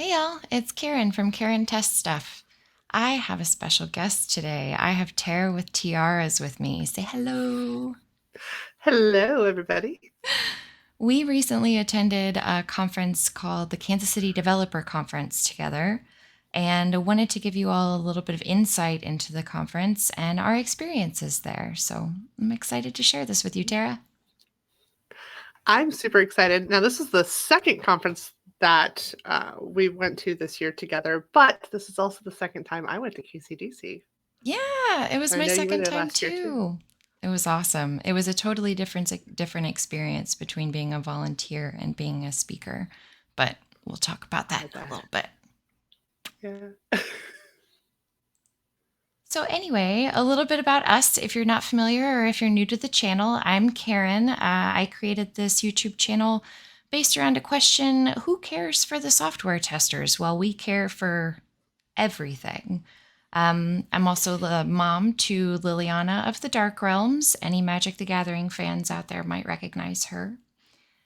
Hey y'all, it's Karen from Karen Test Stuff. I have a special guest today. I have Tara with Tiaras with me. Say hello. Hello, everybody. We recently attended a conference called the Kansas City Developer Conference together, and I wanted to give you all a little bit of insight into the conference and our experiences there. So I'm excited to share this with you, Tara. I'm super excited. Now, this is the second conference that we went to this year together, but this is also the second time I went to KCDC. Yeah, it was I my know you were second there time last year too. too. It was awesome. It was a totally different experience between being a volunteer and being a speaker. But we'll talk about that I in a bet. little bit. Yeah. So anyway, a little bit about us if you're not familiar or if you're new to the channel. I'm Karen. I created this YouTube channel based around a question, who cares for the software testers? Well, we care for everything. I'm also the mom to Liliana of the Dark Realms. Any Magic the Gathering fans out there might recognize her.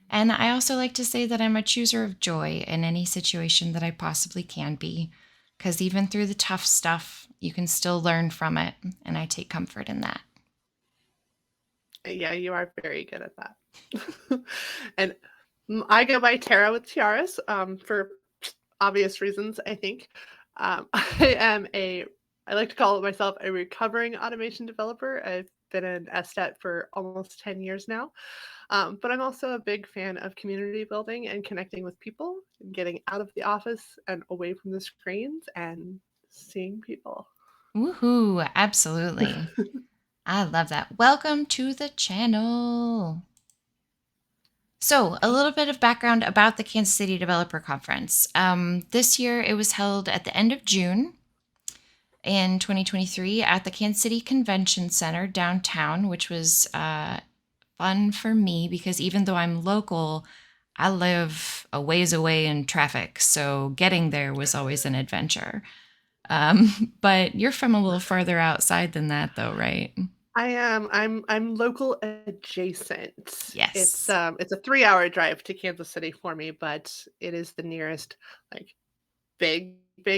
And I also like to say that I'm a chooser of joy in any situation that I possibly can be, because even through the tough stuff, you can still learn from it. And I take comfort in that. Yeah, you are very good at that. And I go by Tara with Tiaras for obvious reasons, I think. I like to call it myself a recovering automation developer. I've been an SDET for almost 10 years now. But I'm also a big fan of community building and connecting with people and getting out of the office and away from the screens and seeing people. Woohoo! Absolutely. I love that. Welcome to the channel. So, a little bit of background about the Kansas City Developer Conference. This year, it was held at the end of June in 2023 at the Kansas City Convention Center downtown, which was fun for me because even though I'm local, I live a ways away in traffic. So, getting there was always an adventure. But you're from a little farther outside than that, though, right? I am. I'm local adjacent. It's Yes. um it's a 3-hour drive to Kansas City for me, but it is the nearest like big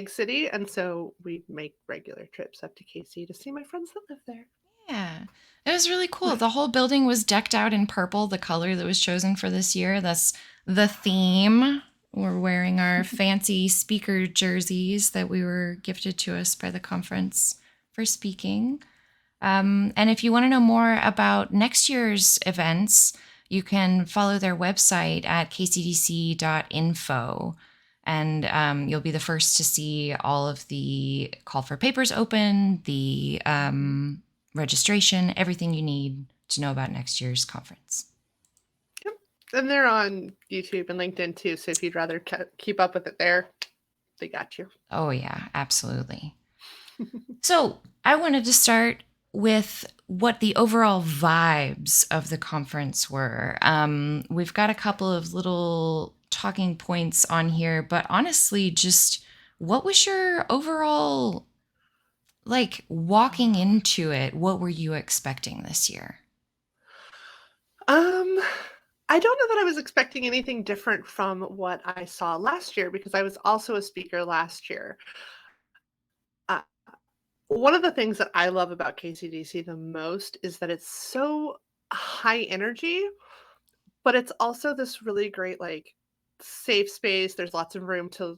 city, and so we make regular trips up to KC to see my friends that live there. Yeah. It was really cool. The whole building was decked out in purple, the color that was chosen for this year. That's the theme. We're wearing our fancy speaker jerseys that we were gifted to us by the conference for speaking. And if you want to know more about next year's events, you can follow their website at kcdc.info. And you'll be the first to see all of the call for papers open, the registration, everything you need to know about next year's conference. Yep. And they're on YouTube and LinkedIn too, so if you'd rather keep up with it there, they got you. Oh, yeah, absolutely. So I wanted to start with what the overall vibes of the conference were. We've got a couple of little talking points on here, but honestly, just what was your overall, like, walking into it? What were you expecting this year? Um, I don't know that I was expecting anything different from what I saw last year because I was also a speaker last year. Uh, One of the things that I love about KCDC the most is that it's so high energy, but it's also this really great like safe space. There's lots of room to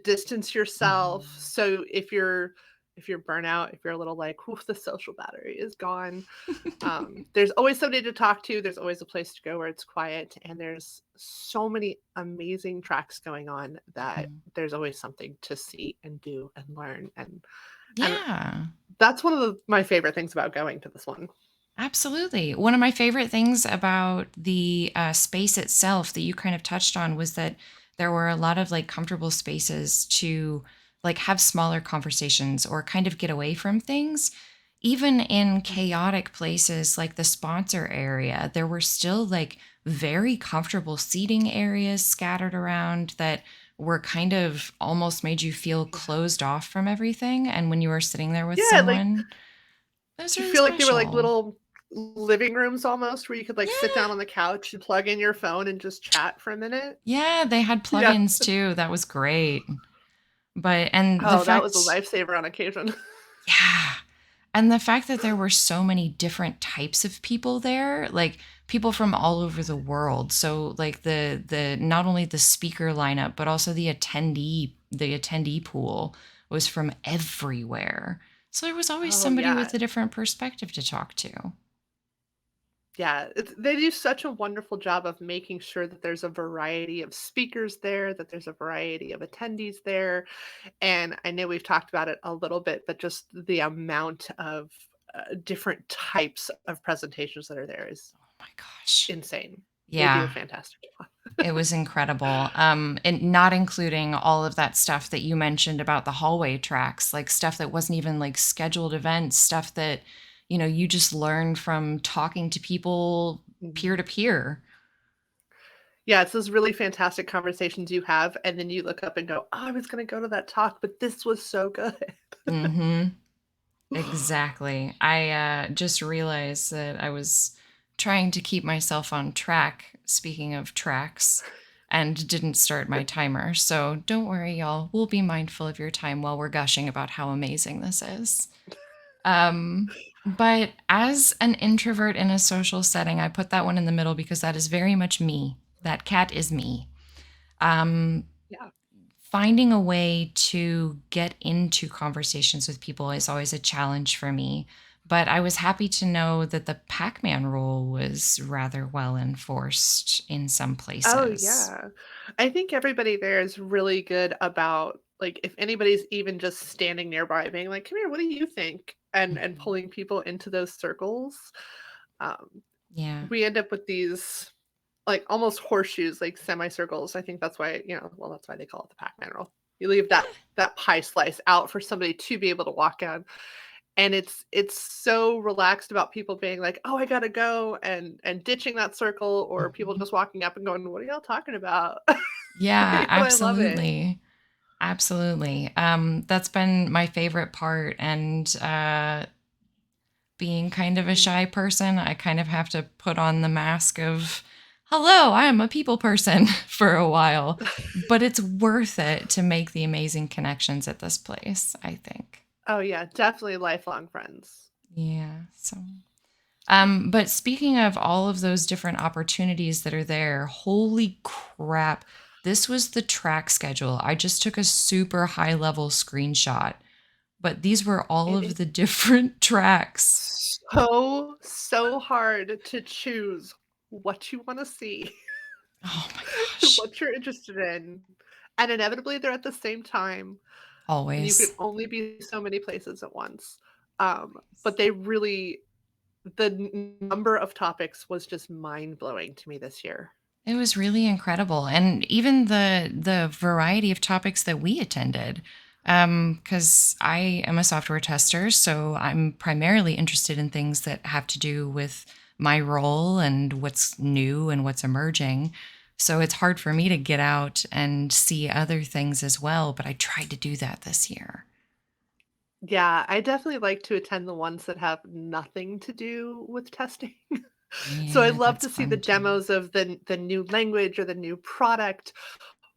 distance yourself. Mhm. So if you're burnout, if you're a little like, oof, the social battery is gone, there's always somebody to talk to. There's always a place to go where it's quiet, and there's so many amazing tracks going on that Mhm. there's always something to see and do and learn, and Yeah. that's one of my favorite things about going to this one. Absolutely. One of my favorite things about the space itself that you kind of touched on was that there were a lot of like comfortable spaces to like have smaller conversations or kind of get away from things. Even in chaotic places like the sponsor area, there were still like very comfortable seating areas scattered around that were kind of almost made you feel closed off from everything. And when you were sitting there with Yeah, like someone, it was you really feel like they were like special. little. living rooms almost where you could, like, sit Yeah. down on the couch and plug in your phone and just chat for a minute. Yeah, they had Yeah. plugins too. That was great. But and the Oh, that was fact a lifesaver on occasion. yeah. And the fact that there were so many different types of people there, like people from all over the world. So like the not only the speaker lineup, but also the attendee pool was from everywhere. So there was always Oh, somebody yeah. with a different perspective to talk to. Yeah, they do such a wonderful job of making sure that there's a variety of speakers there, that there's a variety of attendees there, and I know we've talked about it a little bit, but just the amount of, different types of presentations that are there is Oh my gosh. insane. They do a Yeah. fantastic job. It was incredible. And not including all of that stuff that you mentioned about the hallway tracks, like stuff that wasn't even like scheduled events, stuff that, you just learn from talking to people peer Mhm. to peer. Yeah, it's those really fantastic conversations you have, and then you look up and go, "Oh, I was gonna go to that talk, but this was so good." Mhm. Exactly. I just realized that I was trying to keep myself on track, speaking of tracks, and didn't start my timer. So don't worry, y'all. We'll be mindful of your time while we're gushing about how amazing this is. But as an introvert in a social setting, I put that one in the middle because that is very much me. That cat is me. Um, Yeah. Finding a way to get into conversations with people is always a challenge for me. But I was happy to know that the Pac Man rule was rather well enforced in some Oh, places. yeah. I think everybody there is really good about, like, if anybody's even just standing nearby being like, "Come here, what do you think?" And Mhm. pulling people into those circles. Um, Yeah. we end up with these, like, almost horseshoes, like semicircles. I think that's why, well, that's why they call it the Pac-Man roll. You leave that pie slice out for somebody to be able to walk on. And it's so relaxed about people being like, "Oh, I gotta go," and ditching that circle, or people Mhm. just walking up and going, "What are y'all talking about?" Yeah, And I love it. absolutely. Absolutely. That's been my favorite part. And being kind of a Mhm. shy person, I kind of have to put on the mask of, hello, I am a people person for a while. But it's worth it to make the amazing connections at this place, I think. Oh, yeah, definitely lifelong friends. Yeah. So, but speaking of all of those different opportunities that are there, holy crap. This was the track schedule. I just took a super high level screenshot, but these were all It of is the different tracks. so hard to choose what you wanna see, Oh my gosh. what you're interested in, and inevitably, they're at the same time, and you can Always. only be so many places at once. But they really the number of topics was just mind-blowing to me this year. It was really incredible, and even the variety of topics that we attended. Because I am a software tester, so I'm primarily interested in things that have to do with my role and what's new and what's emerging. So it's hard for me to get out and see other things as well, but I tried to do that this year. Yeah, I definitely like to attend the ones that have nothing to do with testing. So I Yeah, love that's to see the fun too. demos of the new language or the new product,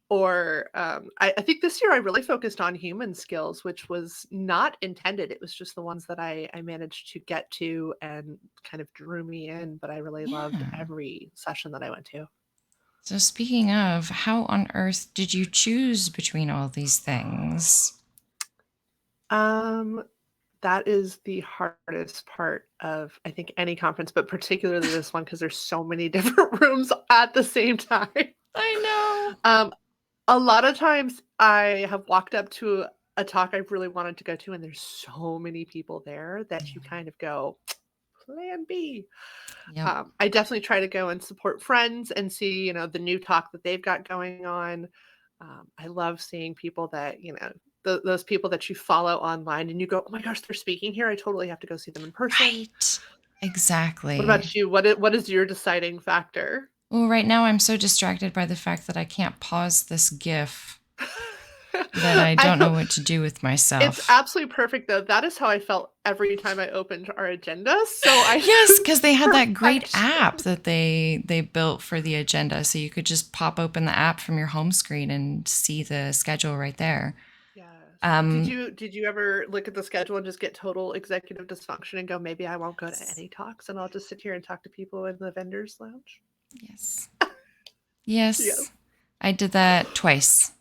or, I think this year I really focused on human skills, which was not intended. It was just the ones that I managed to get to and kind of drew me in, but I really loved Yeah. every session that I went to. So speaking of, how on earth did you choose between all these things? Um, that is the hardest part of, I think, any conference, but particularly this one because there's so many different rooms at the same time. I know. Um, a lot of times I have walked up to a talk I really wanted to go to, and there's so many people there that you Yeah. kind of go, "Plan B." Yep. I definitely try to go and support friends and see, the new talk that they've got going on. I love seeing people that, those people that you follow online and you go, "Oh my gosh, they're speaking here. I totally have to go see them in person." Right. What Exactly. about you? What is your deciding factor? Well, right now I'm so distracted by the fact that I can't pause this GIF. that I I don't know what to do with It's myself. absolutely perfect, though. That is how I felt every time I opened our agenda, so I Yes, because they had that great app perfection. that they built for the agenda, so you could just pop open the app from your home screen and see the schedule right there. Yes. Did Um, you ever look at the schedule and just get total executive dysfunction and go, "Maybe I won't go to yes, any talks, and I'll just sit here and talk to people in the vendors lounge?" yes, Yes. yes. I did that twice,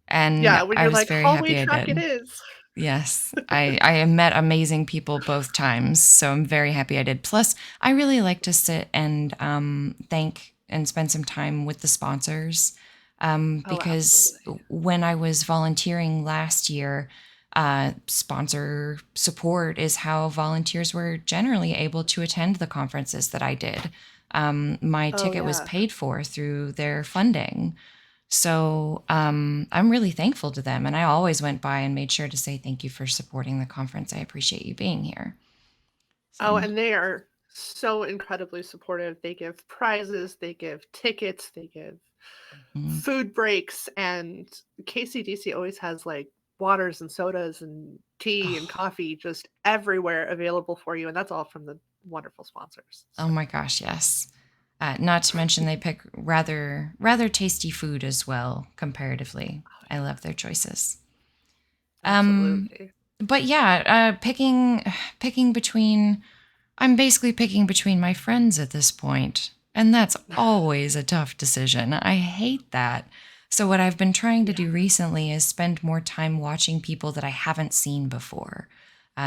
and Yeah, when I you're was like, very "Hallway happy I track it did. is." Yes, I met amazing people both times, so I'm very happy I did. Plus, I really like to sit and thank and spend some time with the sponsors, Oh, because absolutely. when I was volunteering last year, sponsor support is how volunteers were generally able to attend the conferences that I did. My Oh, ticket was yeah. paid for through their funding. So I'm really thankful to them. And I always went by and made sure to say thank you for supporting the conference. I appreciate you being here. Oh, So, and they are so incredibly supportive. They give prizes, they give tickets, they give mhm. food breaks, and KCDC always has, like, waters and sodas and tea and Oh, coffee just everywhere available for you, and that's all from the wonderful sponsors, oh so my gosh, yes. Not to mention they pick rather tasty food as well, comparatively. Oh, I love their choices. yeah, Um, absolutely. but yeah, picking between I'm basically picking between my friends at this point, and that's always a tough decision. I hate that. So, what I've been trying to Yeah. do recently is spend more time watching people that I haven't seen before,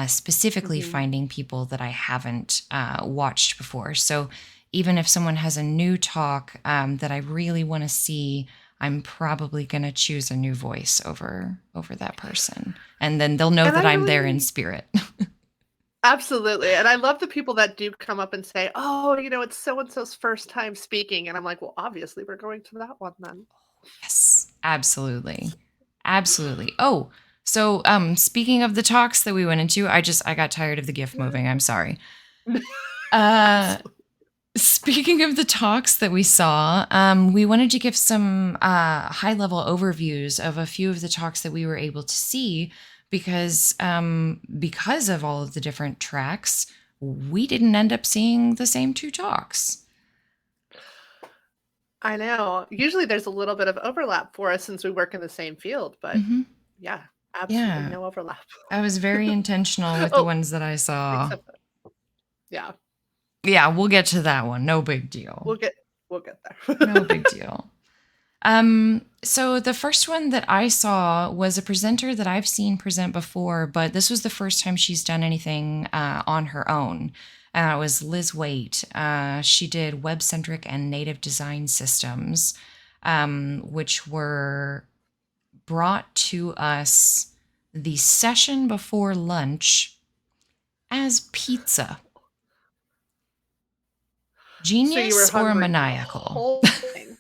specifically Mhm. finding people that I haven't watched before. So, even if someone has a new talk that I really want to see, I'm probably going to choose a new voice over that person, and then they'll know And that I I'm there in really spirit. absolutely, and I love the people that do come up and say, "Oh, it's so and so's first time speaking," and I'm like, "Well, obviously, we're going to that one then." Yes, absolutely. Absolutely. Oh, so speaking of the talks that we went into, I got tired of the gift moving. I'm sorry. Uh Absolutely. Speaking of the talks that we saw, we wanted to give some high-level overviews of a few of the talks that we were able to see because of all of the different tracks, we didn't end up seeing the same two talks. I know. Usually, there's a little bit of overlap for us since we work in the same field, but Hmm. yeah, absolutely Yeah, no overlap. I was very intentional with the Oh, ones that I saw. except that yeah, Yeah, we'll get to that one. No big deal. we'll get we'll get No there. big deal. So the first one that I saw was a presenter that I've seen present before, but this was the first time she's done anything on her own. And that was Liz Waite. She did Web-Centric and native design systems, which were brought to us the session before lunch as pizza. So you were Genius or hungry the maniacal? whole thing.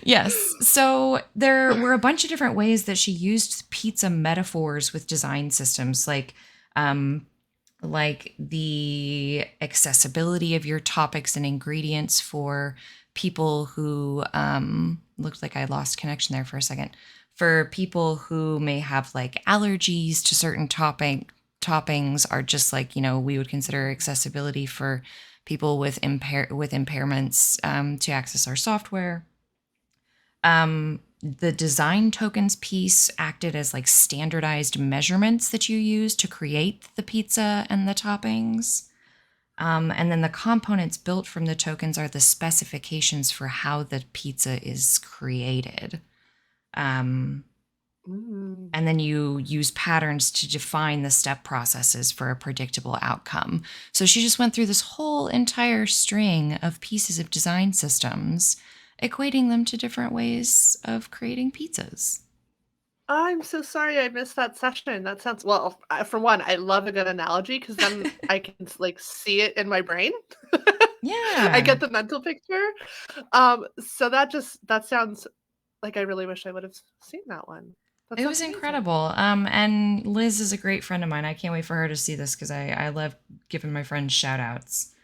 Yes. So there were a bunch of different ways that she used pizza metaphors with design systems, um, like the accessibility of your topics and ingredients for people who looked like I lost connection there for a second. For people who may have like allergies to certain toppings, are just like we would consider Mhm. accessibility for people with impairments to access our software. The design tokens piece acted as like standardized measurements that you use to create the pizza and the toppings. And then the components built from the tokens are the specifications for how the pizza is created. Um, Mm. and then you use patterns to define the step processes for a predictable outcome. So she just went through this whole entire string of pieces of design systems, equating them to different ways of creating pizzas. I'm so sorry I missed that session. That sounds well, for one, I love a good analogy because then I can like see it in my brain. I Yeah, get the mental picture. So that sounds like I really wish I would have seen that one. That it sounds was amazing. incredible. And Liz is a great friend of mine. I can't wait for her to see this because I love giving my friends shout outs.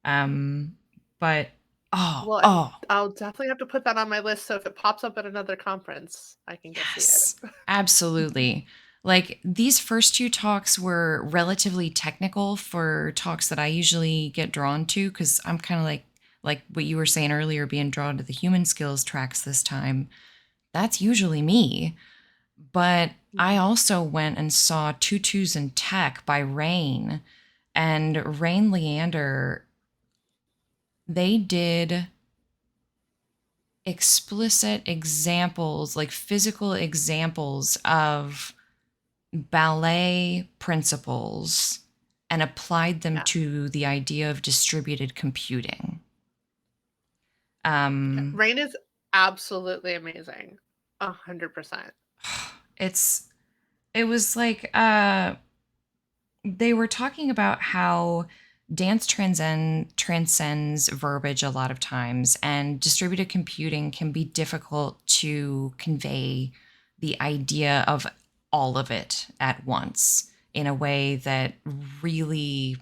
Um, but Oh, Well, and oh, I'll definitely have to put that on my list, so if it pops up at another conference, I can go see it. yes, absolutely. Like these first two talks were relatively technical for talks that I usually get drawn to because I'm kind of like what you were saying earlier, being drawn to the human skills tracks this time. That's usually me. But I Mhm. also went and saw Tutus and Tech by Rain. And Rain Leander, they did explicit examples, like physical examples of ballet principles and applied them Yeah. to the idea of distributed computing. Yeah. Um, Rain is absolutely amazing. 100%. it's it was like they were talking about how dance transcends verbiage a lot of times, and distributed computing can be difficult to convey the idea of all of it at once in a way that really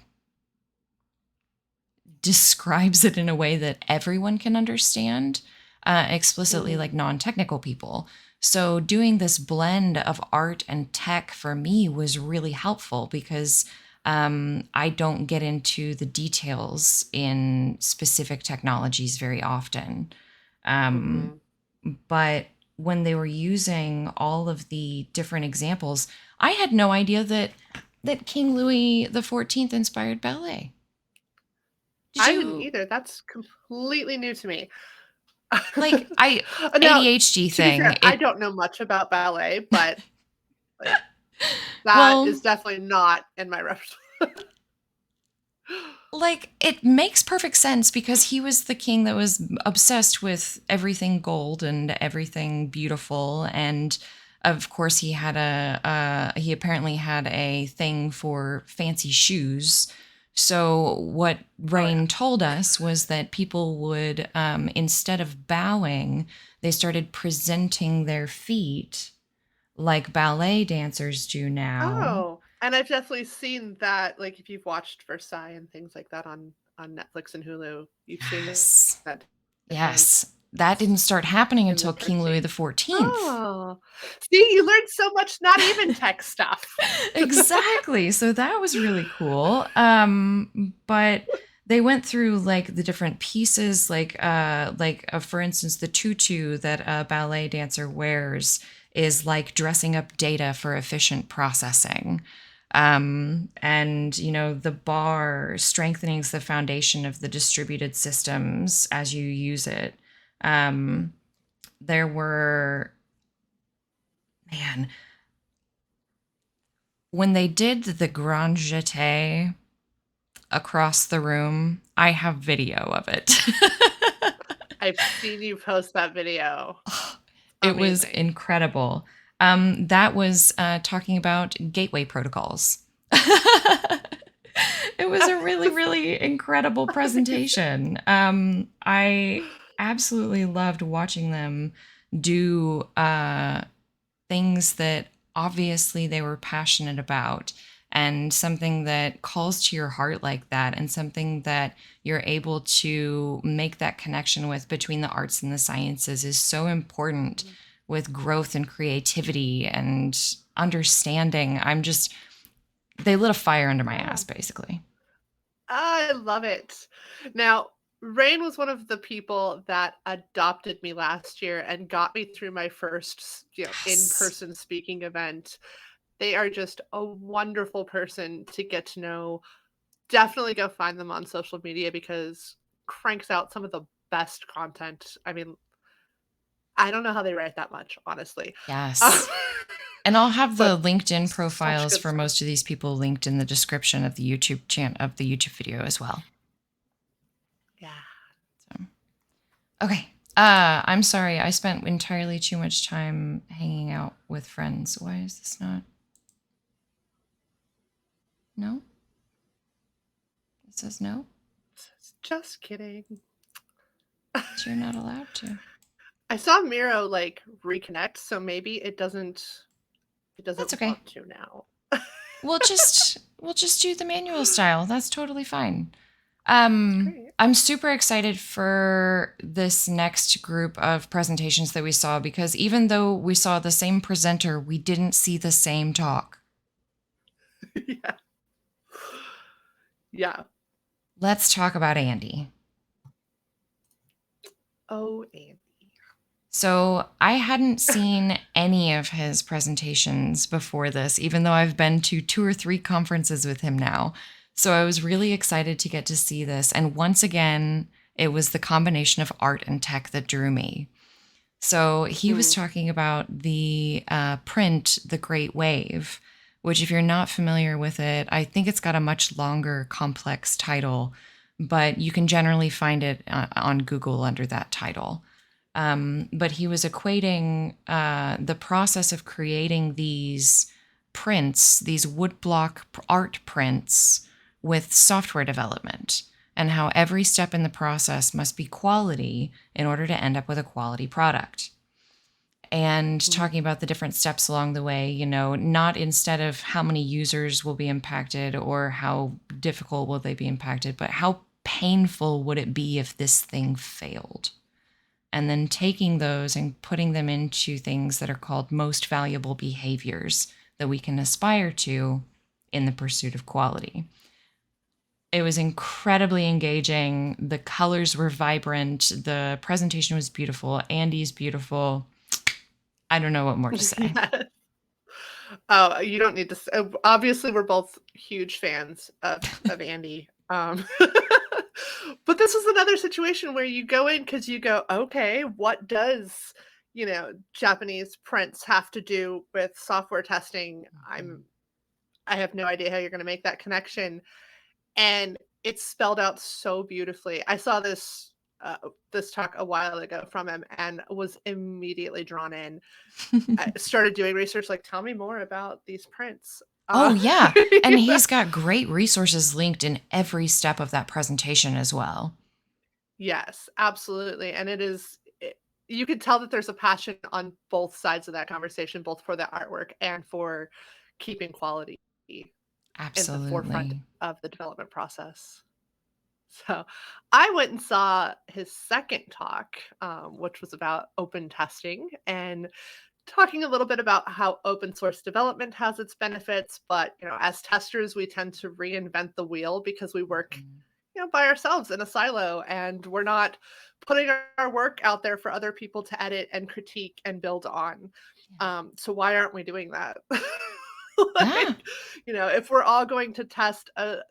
describes it in a way that everyone can understand explicitly, like Mhm. non-technical people. So doing this blend of art and tech for me was really helpful because I don't get into the details in specific technologies very often. Um, Mhm. but when they were using all of the different examples, I had no idea that King Louis XIV inspired ballet. Did I didn't you either. That's completely new to me. like I Now, ADHD to be thing? fair, I don't know much about ballet, but, like, that Well, is definitely not in my repertoire. like it makes perfect sense because he was the king that was obsessed with everything gold and everything beautiful, and of course he apparently had a thing for fancy shoes. So what Oh, yeah. Rain told us was that people would instead of bowing, they started presenting their feet like ballet dancers do now. Oh, and I've definitely seen that, like, if you've watched Versailles and things like that on Netflix and Hulu, you've seen Yes. that Yes. difference That didn't start happening in the until King Louis dressing. XIV. Oh. See, you learned so much not even tech stuff. Exactly. So that was really cool. But they went through like the different pieces, for instance, the tutu that a ballet dancer wears is like dressing up data for efficient processing. And the bar strengthening the foundation of the distributed systems as you use it. Um, there were, man, when they did the grand jeté across the room, I have video of it. I've seen you post that video. It was Amazing. incredible. That was talking about gateway protocols. It was a really, really incredible Amazing. presentation. I absolutely loved watching them do things that obviously they were passionate about, and something that calls to your heart like that, and something that you're able to make that connection with between the arts and the sciences is so important Mhm. with growth and creativity and understanding. They lit a fire under my Yeah. ass, basically. I love it. Now, Rain was one of the people that adopted me last year and got me through my first, Yes. in-person speaking event. They are just a wonderful person to get to know. Definitely go find them on social media because cranks out some of the best content. I mean, I don't know how they write that much, honestly. Um, Yes. And I'll have the but LinkedIn such profiles good for stuff. most of these people linked in the description of the YouTube video as well. Yeah. So, okay. I'm sorry. I spent entirely too much time hanging out with friends. Why is this not? No? It says no? Just kidding. Because you're not allowed to. I saw Miro like reconnect, so maybe it doesn't That's okay. want to now. We'll just do the manual style. That's totally fine. That's Um great. I'm super excited for this next group of presentations that we saw because even though we saw the same presenter, we didn't see the same talk. Yeah. Yeah. Let's talk about Andy. Oh, Andy. So I hadn't seen any of his presentations before this, even though I've been to 2 or 3 conferences with him now. So I was really excited to get to see this. And once again, it was the combination of art and tech that drew me. So he was talking about the print, The Great Wave, which, if you're not familiar with it, I think it's got a much longer, complex title, but you can generally find it on Google under that title. But he was equating the process of creating these prints, these woodblock art prints, with software development, and how every step in the process must be quality in order to end up with a quality product. And talking about the different steps along the way, you know, not instead of how many users will be impacted or how difficult will they be impacted, but how painful would it be if this thing failed? And then taking those and putting them into things that are called most valuable behaviors that we can aspire to in the pursuit of quality. It was incredibly engaging. The colors were vibrant. The presentation was beautiful. Andy's beautiful. I don't know what more to say. Yes. Oh, you don't need to say. Obviously, we're both huge fans of Andy. But this is another situation where you go in because you go, okay, what does Japanese prints have to do with software testing? I have no idea how you're going to make that connection, and it's spelled out so beautifully. I saw this talk a while ago from him and was immediately drawn in. I started doing research, like, tell me more about these prints. Oh, yeah. And You know? he's got great resources linked in every step of that presentation as well. Yes, absolutely. And you could tell that there's a passion on both sides of that conversation, both for the artwork and for keeping quality in the forefront Absolutely. of the development process. So I went and saw his second talk, which was about open testing and talking a little bit about how open source development has its benefits, but as testers, we tend to reinvent the wheel because we work, by ourselves in a silo, and we're not putting our work out there for other people to edit and critique and build on. So why aren't we doing that? Yeah. Like, if we're all going to test a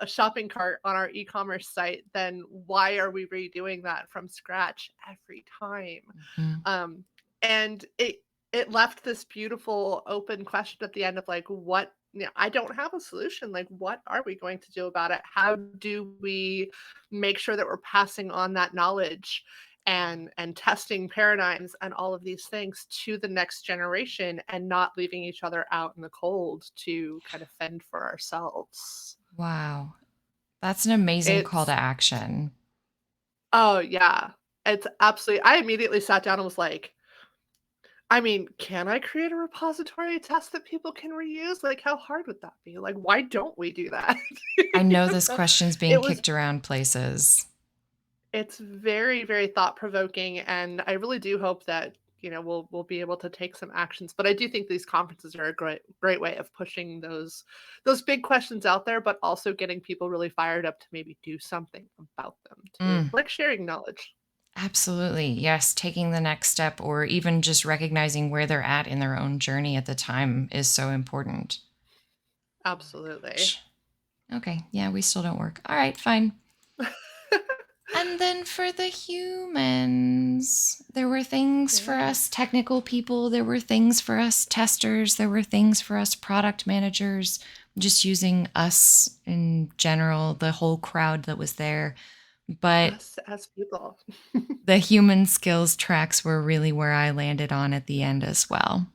shopping cart on our e-commerce site, then why are we redoing that from scratch every time? Mhm. And it left this beautiful open question at the end of, like, what I don't have a solution. Like, what are we going to do about it? How do we make sure that we're passing on that knowledge and testing paradigms and all of these things to the next generation and not leaving each other out in the cold to kind of fend for ourselves? Wow. That's an amazing call to It's action. Oh, yeah. It's absolutely I immediately sat down and was like, I mean, can I create a repository test that people can reuse? Like, how hard would that be? Like, why don't we do that? I know You this know? question's being It was kicked around places. it's very, very thought provoking, and I really do hope that, we'll be able to take some actions. But I do think these conferences are a great way of pushing those big questions out there, but also getting people really fired up to maybe do something about them too, Mm, like sharing knowledge. absolutely. Yes. Taking the next step or even just recognizing where they're at in their own journey at the time is so important. Oh my Absolutely. gosh. Okay. Yeah, we still don't work. All right, fine. And then for the humans, there were things for Yeah. us technical people, there were things for us testers, there were things for us product managers, just using us in general, the whole crowd that was there. But Us as people. the human skills tracks were really where I landed on at the end as well.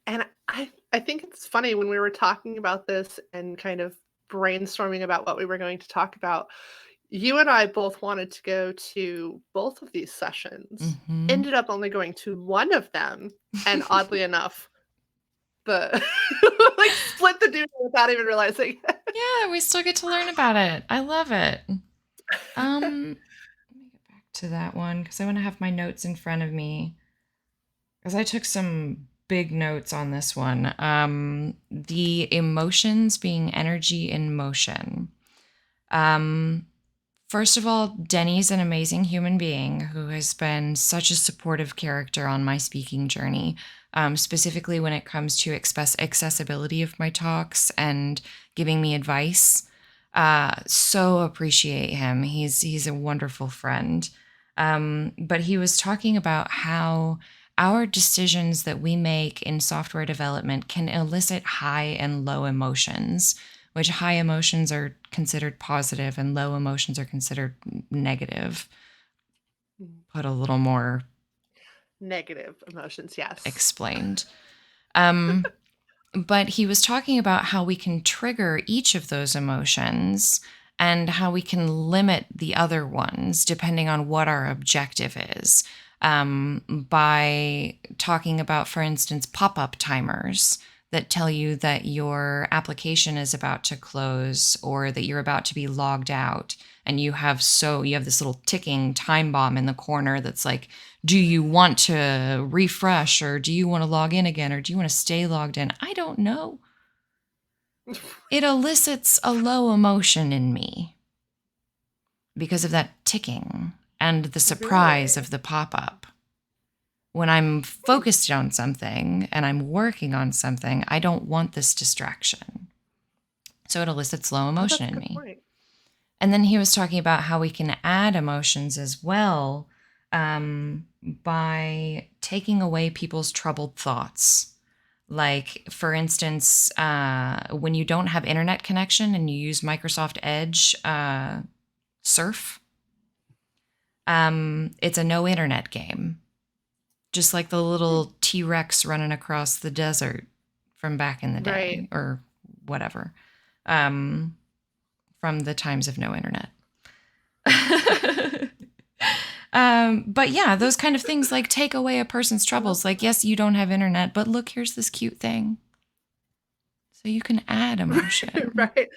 And I think it's funny when we were talking about this and kind of brainstorming about what we were going to talk about, you and I both wanted to go to both of these sessions, Hmm. ended up only going to one of them, and oddly enough, the like, split the duty without even realizing. Yeah, we still get to learn about it. I love it. Let me get back to that one because I want to have my notes in front of me because I took some big notes on this one. The emotions being energy in motion. Um, First of all, Denny's an amazing human being who has been such a supportive character on my speaking journey, specifically when it comes to accessibility of my talks and giving me advice. So appreciate him. He's a wonderful friend. But he was talking about how our decisions that we make in software development can elicit high and low emotions, which high emotions are considered positive and low emotions are considered negative. Put a little more Negative emotions, yes. explained. Um, but he was talking about how we can trigger each of those emotions and how we can limit the other ones depending on what our objective is. By talking about, for instance, pop up timers that tell you that your application is about to close or that you're about to be logged out. And you have this little ticking time bomb in the corner that's like, do you want to refresh or do you want to log in again or do you want to stay logged in? I don't know. It elicits a low emotion in me because of that ticking and the surprise Really? of the pop up. When I'm Hmm. focused on something and I'm working on something, I don't want this distraction. So it elicits low Oh, emotion that's a in good me. point. And then he was talking about how we can add emotions as well, by taking away people's troubled thoughts. Like, for instance, when you don't have internet connection and you use Microsoft Edge Surf, it's a no internet game. Just like the Hmm. little T Rex running across the desert from back in the Right. day or whatever, um, from the times of no internet. But yeah, those kind of things like take away a person's I love troubles. Like, that. yes, you don't have internet, but look, here's this cute thing. So you can add Right, emotion. right.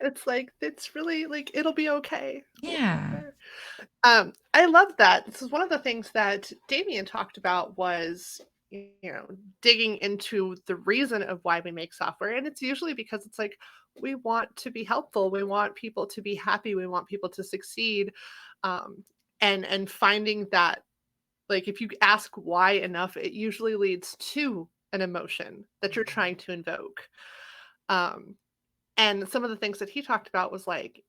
It's like, it's really like, it'll be okay. We'll get Yeah. there. I love that. This is one of the things that Damian talked about was, digging into the reason of why we make software. And it's usually because it's like we want to be helpful, we want people to be happy, we want people to succeed. Um, and finding that, like, if you ask why enough, it usually leads to an emotion that you're trying to invoke. Um, and some of the things that he talked about was like,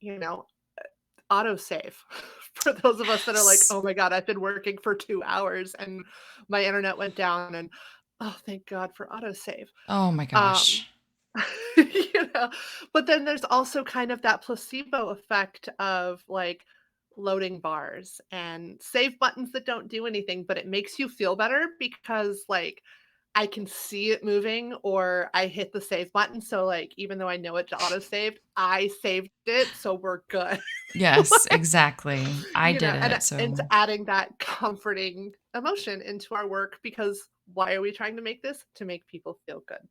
autosave for those of us that are like, Yes. "Oh my god, I've been working for 2 hours and my internet went down, and, oh, thank god for autosave." Oh my Um, gosh. you know? But then there's also kind of that placebo effect of, like, loading bars and save buttons that don't do anything, but it makes you feel better because, like, I can see it moving or I hit the save button, so, like, even though I know it autosaved, I saved it, so we're good. Yes, Like, exactly. I did and it. it's So, adding that comforting emotion into our work because why are we trying to make this? To make people feel good.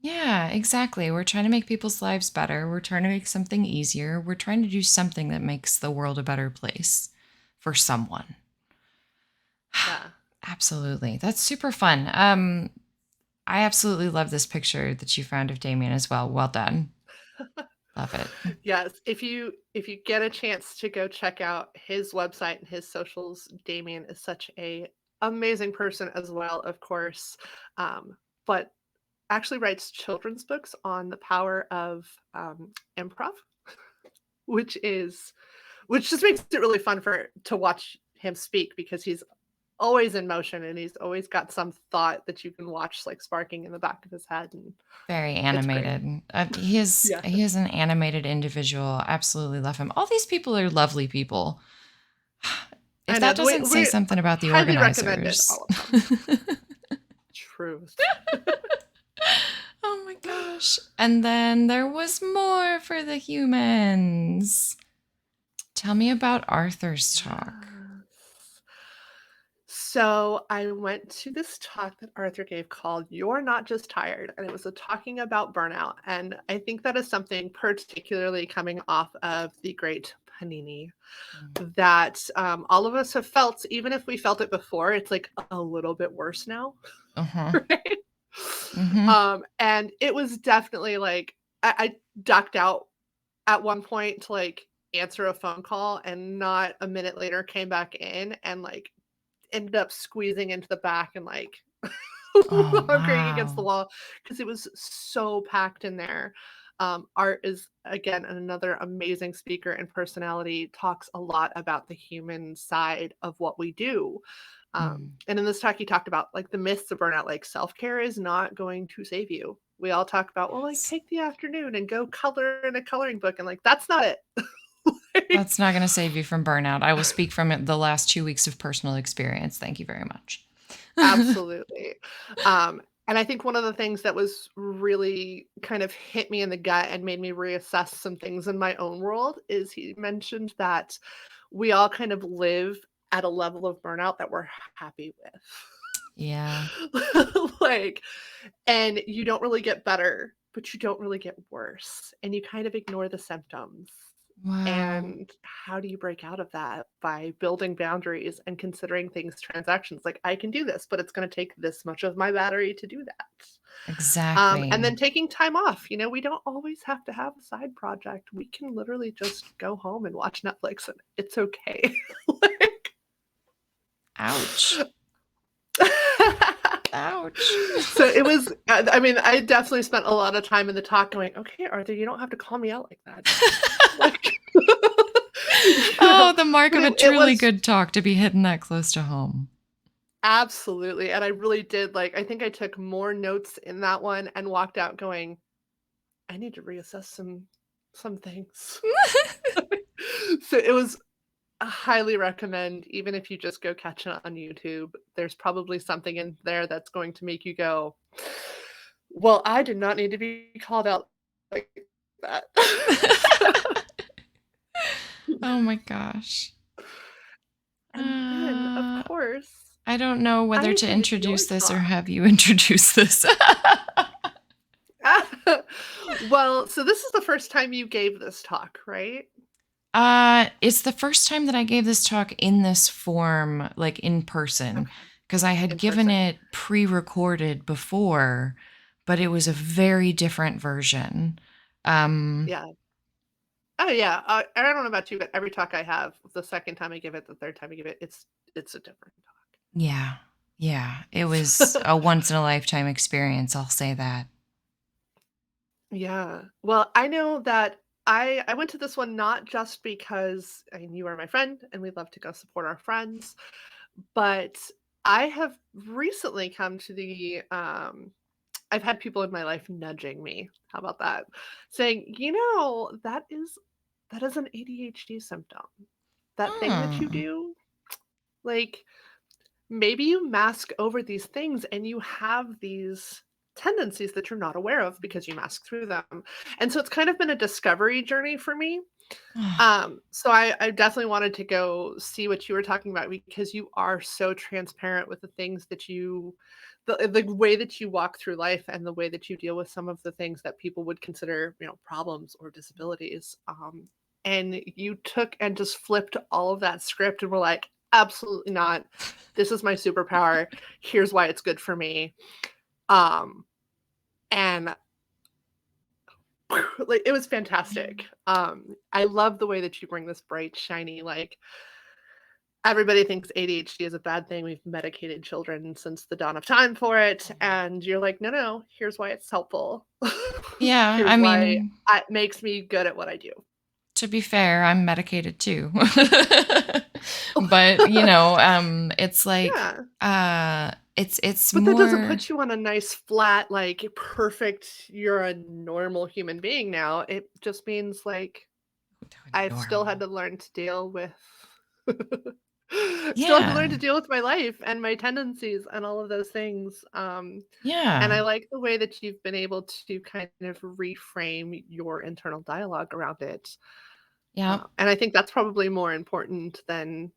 yeah, exactly. We're trying to make people's lives better. We're trying to make something easier. We're trying to do something that makes the world a better place for someone. Yeah. Absolutely. That's super fun. I absolutely love this picture that you found of Damien as well. Well done. Love it. Yes, if you get a chance to go check out his website and his socials, Damien is such a amazing person as well, of course, but actually writes children's books on the power of, improv, which is which just makes it really fun for to watch him speak because he's always in motion and he's always got some thought that you can watch, like, sparking in the back of his head, and Very it's great. animated. Yeah. He is an animated individual. Absolutely love him. All these people are lovely people. I If know, that the way doesn't say we something about the highly recommended organizers. all of them. Truth. Oh my gosh. And then there was more for the humans. Tell me about Arthur's talk. Yes. So I went to this talk that Arthur gave called "You're Not Just Tired," and it was a talking about burnout. And I think that is something particularly coming off of the great panini Mm. that all of us have felt. Even if we felt it before, it's like a little bit worse now. Uh-huh. Right? Mm-hmm. And it was definitely like I ducked out at one point to like answer a phone call, and not a minute later came back in and like ended up squeezing into the back and like Oh, hunkering against the wow. wall because it was so packed in there. Art is again another amazing speaker and personality, talks a lot about the human side of what we do. Mm. And in this talk, he talked about like the myths of burnout, like self-care is not going to save you. We all talk about, well, like Yes. take the afternoon and go color in a coloring book. And like, that's not it. Like, That's not going to save you from burnout. I will speak from the last 2 weeks of personal experience. Thank you very much. absolutely. And I think one of the things that was really kind of hit me in the gut and made me reassess some things in my own world is he mentioned that we all kind of live at a level of burnout that we're happy Yeah. with. Like, and you don't really get better, but you don't really get worse. And you kind of ignore the symptoms. Wow. And how do you break out of that? By building boundaries and considering things transactions. Like, I can do this, but it's going to take this much of my battery to do that. And then Exactly. taking time off. You know, we don't always have to have a side project. We can literally just go home and watch Netflix, and it's okay. Like, Ouch. Ouch. so it was, I mean, I definitely spent a lot of time in the talk going, okay, Arthur, you don't have to call me out like that. Like, Oh, the mark but of a it truly was good talk to be hitting that close to home. absolutely. And I really did like, I think I took more notes in that one and walked out going, I need to reassess some things. So it was, I highly recommend, even if you just go catch it on YouTube, there's probably something in there that's going to make you go, well, I did not need to be called out like that. Oh my gosh. And then, of Uh, course, I don't know whether I to did introduce your this or talk. have you introduce this. Well, so this is the first time you gave this talk, right? It's the first time that I gave this talk in this form, like in person, Okay, because I had in given person. it pre-recorded before, but it was a very different version. Um, Yeah. Oh, yeah. I don't know about you, but every talk I have, the second time I give it, the third time I give it, it's a different yeah, yeah, it was talk. a once in a lifetime experience. I'll say that. Yeah. Well, I know that I went to this one not just because I mean you are my friend and we love to go support our friends, but I have recently come to the I've had people in my life nudging me. How about that? Saying, "You know, that is an ADHD symptom. That thing that you Hmm. do, like maybe you mask over these things and you have these tendencies that you're not aware of because you mask through them." And so it's kind of been a discovery journey for me. So I definitely wanted to go see what you were talking about because you are so transparent with the things that you the way that you walk through life and the way that you deal with some of the things that people would consider, you know, problems or disabilities. And you took and just flipped all of that script and were like, absolutely not. This is my superpower. Here's why it's good for me. Um, and like it was fantastic. I love the way that you bring this bright, shiny, like everybody thinks ADHD is a bad thing. We've medicated children since the dawn of time for it. And you're like, no, no, here's why it's helpful. Yeah, I Here's why mean, it makes me good at what I do. to be fair, I'm medicated too. But, it's like Yeah. it's But that doesn't more put you on a nice flat, like perfect, you're a normal human being now. It just means like I've still had normal. to learn to deal with still have to learn Yeah. to deal with my life and my tendencies and all of those things. And I Yeah. like the way that you've been able to kind of reframe your internal dialogue around it. Yep. And I think that's probably more important than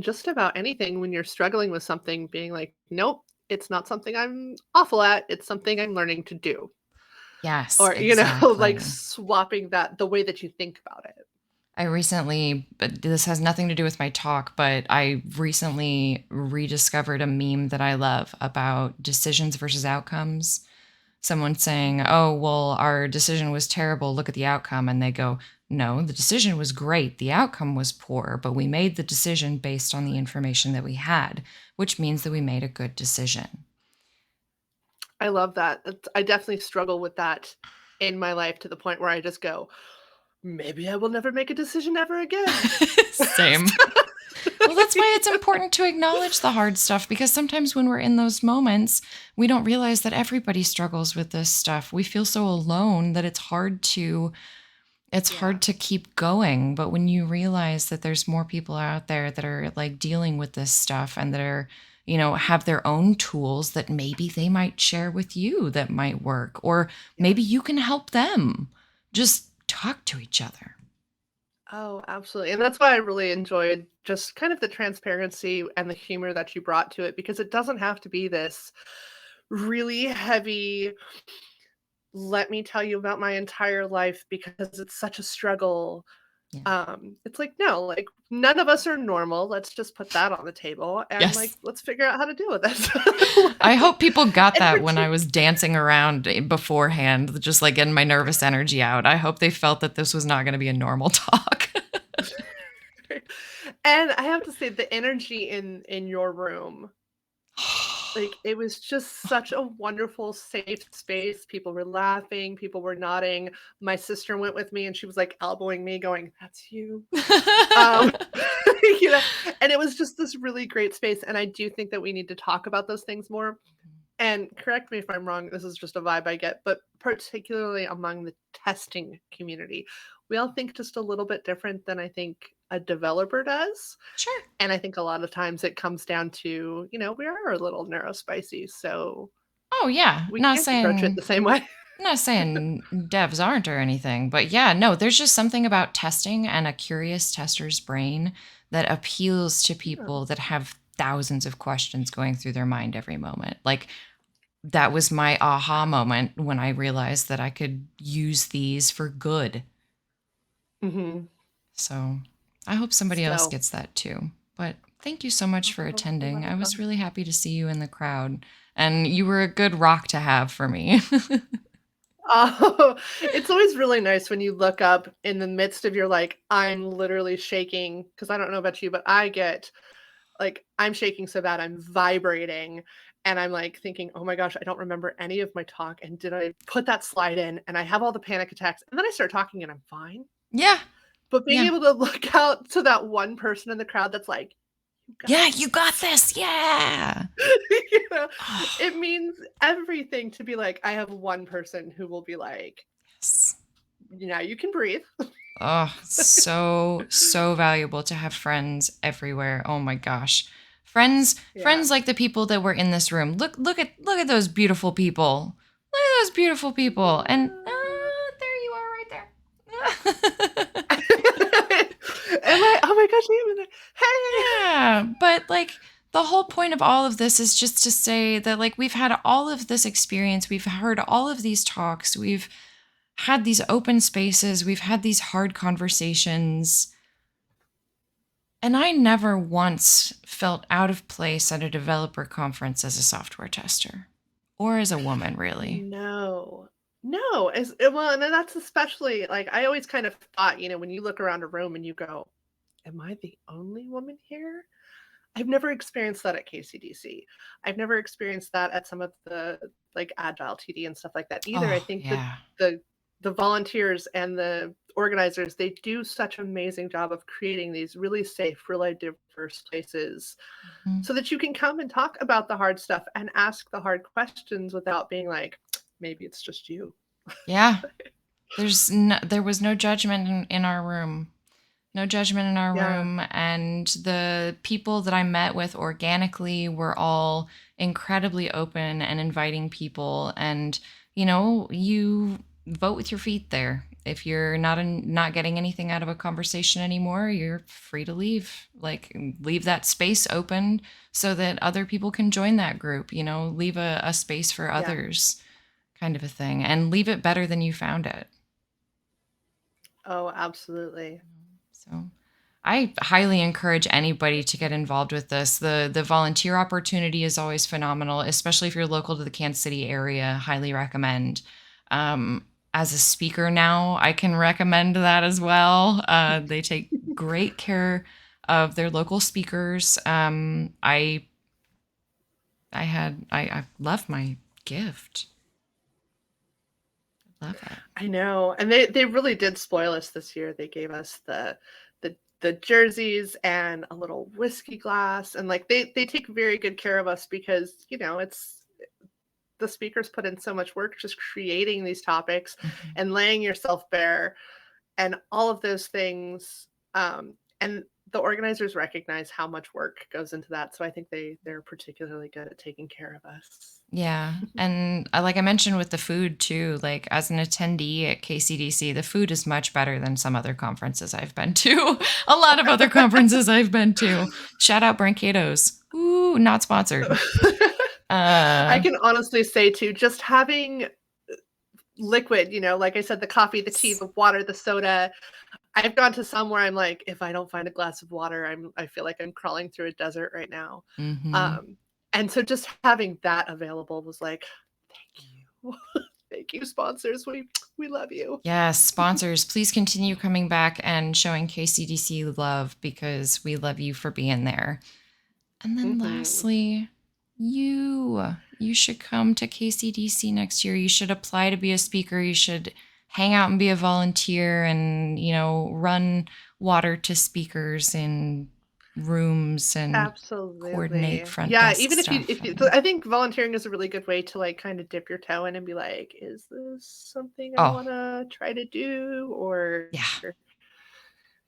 just about anything when you're struggling with something, being like, nope, it's not something I'm awful at. It's something I'm learning to do. Yes, Or, you know, like exactly. swapping that the way that you think about it. I recently, but this has nothing to do with my talk, but I recently rediscovered a meme that I love about decisions versus outcomes. Someone saying, "Oh, well, our decision was terrible. Look at the outcome." And they go, "No, the decision was great. The outcome was poor, but we made the decision based on the information that we had, which means that we made a good decision." I love that. I definitely struggle with that in my life to the point where I just go, maybe I will never make a decision ever again. Same. Well, that's why it's important to acknowledge the hard stuff, because sometimes when we're in those moments, we don't realize that everybody struggles with this stuff. We feel so alone that it's Yeah. hard to keep going. But when you realize that there's more people out there that are like dealing with this stuff and that are, have their own tools that maybe they might share with you that might work, or Yeah. maybe you can help them. Just talk to each other. Oh, absolutely. And that's why I really enjoyed just kind of the transparency and the humor that you brought to it, because it doesn't have to be this really heavy, let me tell you about my entire life because it's such a struggle. Yeah. It's like, no, like none of us are normal. Let's just put that on the table and like Yes. let's figure out how to deal with this. I hope people got and that when I was dancing around beforehand, just like getting my nervous energy out. I hope they felt that this was not going to be a normal talk. and I have to say the energy in your room, like, it was just such a wonderful safe space. People were laughing, people were nodding. My sister went with me and she was, like, elbowing me going, "That's you." Um, you know, and it was just this really great space, and I do think that we need to talk about those things more. And correct me if I'm wrong, this is just a vibe I get, but particularly among the testing community, we all think just a little bit different than I think a developer does. Sure. And I think a lot of times it comes down to, we are a little neurospicy, so Oh yeah, we can't approach it the same way. not saying devs aren't or anything, but yeah, no, there's just something about testing and a curious tester's brain that appeals to Yeah. people that have thousands of questions going through their mind every moment. Like that was my aha moment when I realized that I could use these for good. Mhm. So I hope somebody else So gets that too. But thank you so much for oh, you're attending. I was welcome. really happy to see you in the crowd, and you were a good rock to have for me. Oh, it's always really nice when you look up in the midst of your, like, I'm literally shaking because I don't know about you, but I get like, I'm shaking so bad, I'm vibrating, and I'm, like, thinking, "Oh my gosh, I don't remember any of my talk, and did I put that slide in?" And I have all the panic attacks, and then I start talking and I'm fine. Yeah. But being Yeah. able to look out to that one person in the crowd that's like, "You got Yeah, you got this. Yeah. you know, it Oh, means everything to be like, I have one person who will be like, yes. "Now you can breathe." Oh, so so valuable to have friends everywhere. Oh my gosh. Yeah. Friends like the people that were in this room. Look at those beautiful people. Look at those beautiful people. And there you are right there. Am I? Oh my gosh, I'm in there. Hey! Yeah, but like the whole point of all of this is just to say that like we've had all of this experience, we've heard all of these talks, we've had these open spaces, we've had these hard conversations, and I never once felt out of place at a developer conference as a software tester or as a woman, really. No. No, well, and then that's especially like, I always kind of thought, when you look around a room and you go, "Am I the only woman here?" I've never experienced that at KCDC. I've never experienced that at some of the, like, Agile TD and stuff like that either. I Oh, think that yeah. the volunteers and the organizers, they do such an amazing job of creating these really safe, really diverse places Mhm. so that you can come and talk about the hard stuff and ask the hard questions without being like, "Maybe it's just you." Yeah. There was no judgment in our room. No judgment in our Yeah, room. And the people that I met with organically were all incredibly open and inviting people. And, you vote with your feet there. If you're not getting anything out of a conversation anymore, you're free to leave. Like, leave that space open so that other people can join that group, leave a space for yeah. others, kind of a thing, and leave it better than you found it. Oh, absolutely. So I highly encourage anybody to get involved with this. The volunteer opportunity is always phenomenal, especially if you're local to the Kansas City area. Highly recommend. As a speaker now, I can recommend that as well. They take great care of their local speakers. I love my gift. Love it. I know, and they really did spoil us this year. They gave us the jerseys and a little whiskey glass, and like they take very good care of us because it's the speakers put in so much work just creating these topics and laying yourself bare and all of those things. And the organizers recognize how much work goes into that, so I think they're particularly good at taking care of us. Yeah. And like I mentioned with the food too, like as an attendee at KCDC, the food is much better than some other conferences I've been to. A lot of other conferences I've been to. Shout out Brankato's. Ooh, not sponsored. I can honestly say too, just having liquid, like I said, the coffee, the tea, the water, the soda. I've gone to some where I'm like, if I don't find a glass of water, I feel like I'm crawling through a desert right now. And so just having that available was like, thank you. Thank you, sponsors. We love you. Yes, sponsors, please continue coming back and showing KCDC love because we love you for being there. And then lastly, you should come to KCDC next year. You should apply to be a speaker. You should hang out and be a volunteer and, run water to speakers in rooms and Absolutely coordinate front Yeah, desk even stuff. if you I think volunteering is a really good way to like kind of dip your toe in and be like, is this something I want to try to do? Or yeah. like,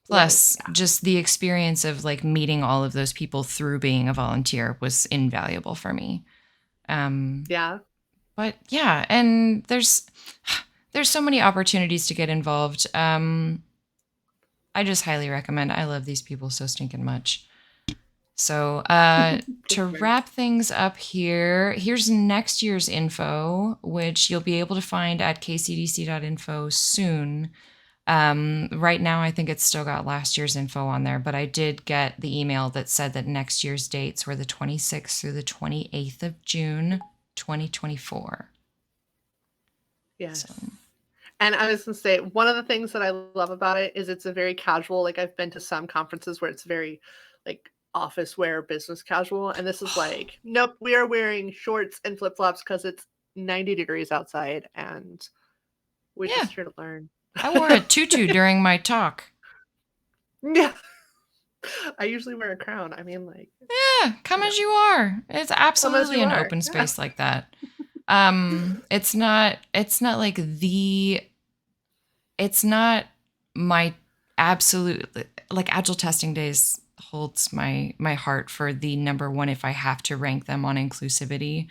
Plus, just the experience of like meeting all of those people through being a volunteer was invaluable for me. Yeah. But yeah, and there's so many opportunities to get involved. I just highly recommend. I love these people so stinking much. So to wrap things up here, here's next year's info, which you'll be able to find at kcdc.info soon. Right now, I think it's still got last year's info on there, but I did get the email that said that next year's dates were the 26th through the 28th of June, 2024. Yes. So. And I was going to say, one of the things that I love about it is it's a very casual, like I've been to some conferences where it's very like office wear, business casual. And this is like, nope, we are wearing shorts and flip-flops because it's 90 degrees outside and we're just here to learn. I wore a tutu during my talk. Yeah. I usually wear a crown. I mean, like. Yeah, come as you are. It's absolutely an open space like that. It's not like it's not my absolute, like Agile testing days holds my heart for the number one if I have to rank them on inclusivity.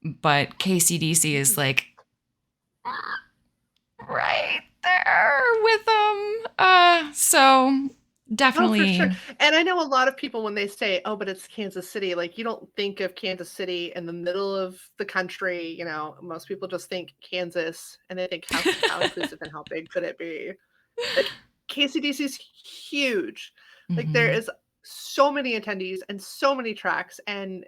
But KCDC is like right there with them. So definitely. Oh, for sure. And I know a lot of people when they say, oh, but it's Kansas City, like you don't think of Kansas City in the middle of the country. Most people just think Kansas and they think how inclusive and how big could it be? Like KCDC is huge. Like there is so many attendees and so many tracks and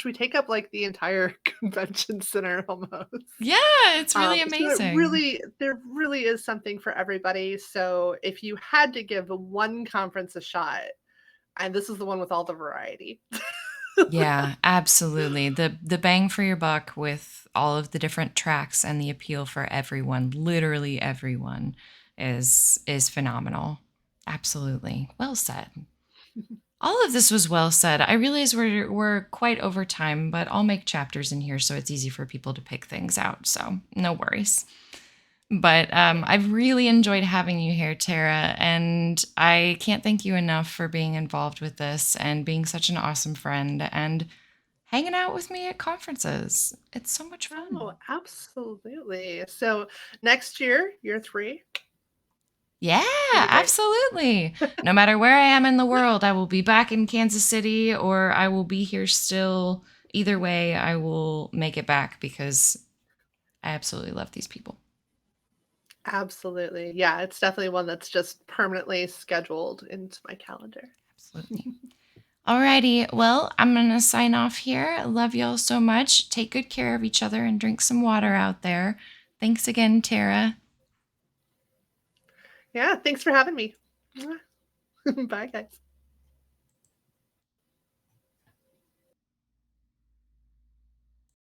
we take up like the entire convention center almost. Yeah, it's really amazing. So there really is something for everybody. So if you had to give one conference a shot, and this is the one with all the variety. Yeah, absolutely. The bang for your buck with all of the different tracks and the appeal for everyone, literally everyone, is phenomenal. Absolutely. Well said. All of this was well said. I realize we're quite over time, but I'll make chapters in here so it's easy for people to pick things out. So no worries. But I've really enjoyed having you here, Tara, and I can't thank you enough for being involved with this and being such an awesome friend and hanging out with me at conferences. It's so much fun. Oh, absolutely. So next year, year 3. Yeah, absolutely. No matter where I am in the world, I will be back in Kansas City or I will be here still. Either way, I will make it back because I absolutely love these people. Absolutely. Yeah, it's definitely one that's just permanently scheduled into my calendar. Absolutely. Alrighty. Well, I'm going to sign off here. I love y'all so much. Take good care of each other and drink some water out there. Thanks again, Tara. Yeah, thanks for having me. Bye, guys.